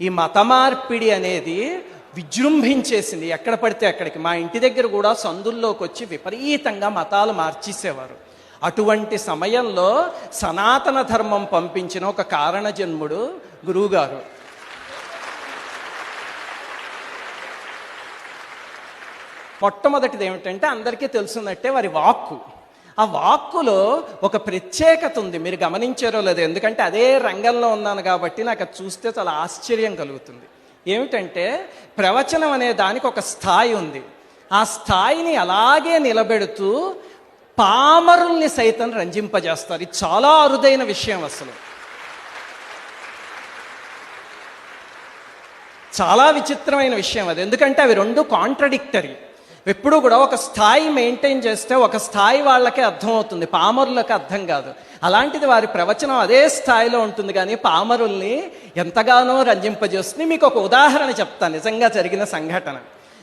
ఈ మత మార్పిడి అనేది విజృంభించేసింది ఎక్కడ పడితే అక్కడికి. మా ఇంటి దగ్గర కూడా సందుల్లోకి వచ్చి విపరీతంగా మతాలు మార్చేసేవారు. అటువంటి సమయంలో సనాతన ధర్మం పంపించిన ఒక కారణజన్ముడు గురువుగారు. మొట్టమొదటిది ఏమిటంటే అందరికీ తెలుసున్నట్టే వారి వాక్కు. ఆ వాక్కులో ఒక ప్రత్యేకత ఉంది, మీరు గమనించారో లేదో, ఎందుకంటే అదే రంగంలో ఉన్నాను కాబట్టి నాకు అది చూస్తే చాలా ఆశ్చర్యం కలుగుతుంది. ఏమిటంటే ప్రవచనం అనే దానికి ఒక స్థాయి ఉంది. ఆ స్థాయిని అలాగే నిలబెడుతూ పామరుల్ని సైతం రంజింపజేస్తారు. ఇది చాలా అరుదైన విషయం, అసలు చాలా విచిత్రమైన విషయం అది. ఎందుకంటే అవి రెండు కాంట్రడిక్టరీ. ఎప్పుడు కూడా ఒక స్థాయి మెయింటైన్ చేస్తే ఒక స్థాయి వాళ్ళకే అర్థమవుతుంది, పామరులకు అర్థం కాదు. అలాంటిది వారి ప్రవచనం అదే స్థాయిలో ఉంటుంది, కానీ పామరుల్ని ఎంతగానో రంజింపజేస్తుంది. మీకు ఒక ఉదాహరణ చెప్తాను, నిజంగా జరిగిన సంఘటన.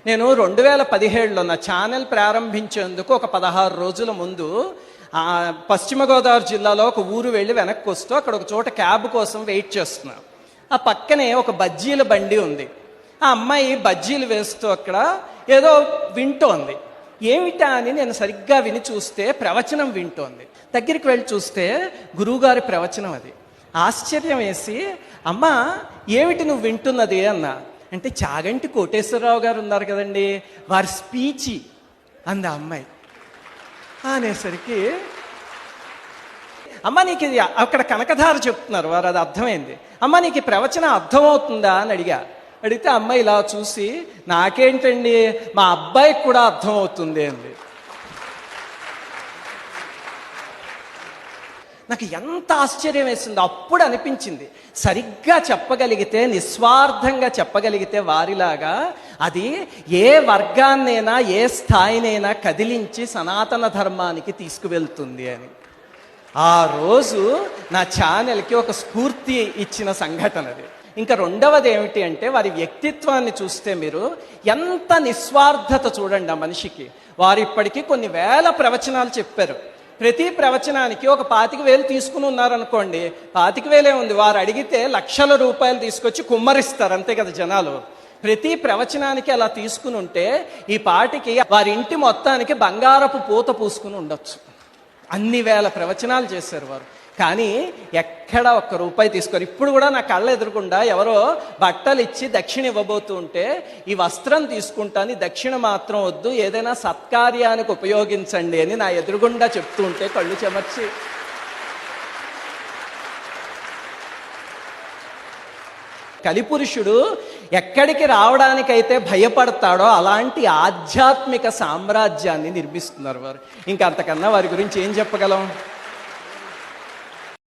నేను 2017లో నా ఛానల్ ప్రారంభించేందుకు ఒక 16 రోజుల ముందు పశ్చిమ గోదావరి జిల్లాలో ఒక ఊరు వెళ్ళి వెనక్కి వస్తూ అక్కడ ఒక చోట క్యాబ్ కోసం వెయిట్ చేస్తున్నాను. ఆ పక్కనే ఒక బజ్జీల బండి ఉంది. ఆ అమ్మాయి బజ్జీలు వేస్తూ అక్కడ ఏదో వింటోంది. ఏమిటా అని నేను సరిగ్గా విని చూస్తే ప్రవచనం వింటోంది. దగ్గరికి వెళ్ళి చూస్తే గురువుగారి ప్రవచనం అది. ఆశ్చర్యం వేసి, అమ్మా ఏమిటి నువ్వు వింటున్నది అన్నా. అంటే చాగంటి కోటేశ్వరరావు గారు ఉన్నారు కదండి, వారి స్పీచి అంది ఆ అమ్మాయి. అనేసరికి, అమ్మ నీకు ఇది అక్కడ కనకధార చెప్తున్నారు వారు, అది అర్థమైంది. అమ్మ నీకు ఈ ప్రవచనం అర్థమవుతుందా అని అడిగితే అమ్మాయి ఇలా చూసి, నాకేంటండి మా అబ్బాయికి కూడా అర్థమవుతుంది అంది. నాకు ఎంత ఆశ్చర్యం వేసిందో. అప్పుడు అనిపించింది, సరిగ్గా చెప్పగలిగితే, నిస్వార్థంగా చెప్పగలిగితే వారిలాగా అది ఏ వర్గాన్నైనా ఏ స్థాయినైనా కదిలించి సనాతన ధర్మానికి తీసుకువెళ్తుంది అని. ఆ రోజు నా ఛానల్కి ఒక స్ఫూర్తి ఇచ్చిన సంఘటన అది. ఇంకా రెండవది ఏమిటి అంటే వారి వ్యక్తిత్వాన్ని చూస్తే మీరు ఎంత నిస్వార్థత చూడండి ఆ మనిషికి. వారు ఇప్పటికీ కొన్ని వేల ప్రవచనాలు చెప్పారు. ప్రతి ప్రవచనానికి ఒక 25,000 తీసుకుని ఉన్నారనుకోండి, 25,000 ఉంది. వారు అడిగితే లక్షల రూపాయలు తీసుకొచ్చి కుమ్మరిస్తారు, అంతే కదా జనాలు. ప్రతి ప్రవచనానికి అలా తీసుకుని ఉంటే ఈ పాటికి వారి ఇంటి మొత్తానికి బంగారపు పూత పూసుకుని ఉండొచ్చు. అన్ని వేల ప్రవచనాలు చేశారు వారు, కానీ ఎక్కడ ఒక్క రూపాయి తీసుకోరు. ఇప్పుడు కూడా నా కళ్ళ ఎదురుకుండా ఎవరో బట్టలు ఇచ్చి దక్షిణ ఇవ్వబోతూ ఉంటే, ఈ వస్త్రం తీసుకుంటాను, దక్షిణ మాత్రం వద్దు, ఏదైనా సత్కార్యానికి ఉపయోగించండి అని నా ఎదురుగుండా చెప్తూ ఉంటే కళ్ళు చెమర్చి, కలిపురుషుడు ఎక్కడికి రావడానికైతే భయపడతాడో అలాంటి ఆధ్యాత్మిక సామ్రాజ్యాన్ని నిర్మిస్తున్నారు వారు. ఇంకా అంతకన్నా వారి గురించి ఏం చెప్పగలం?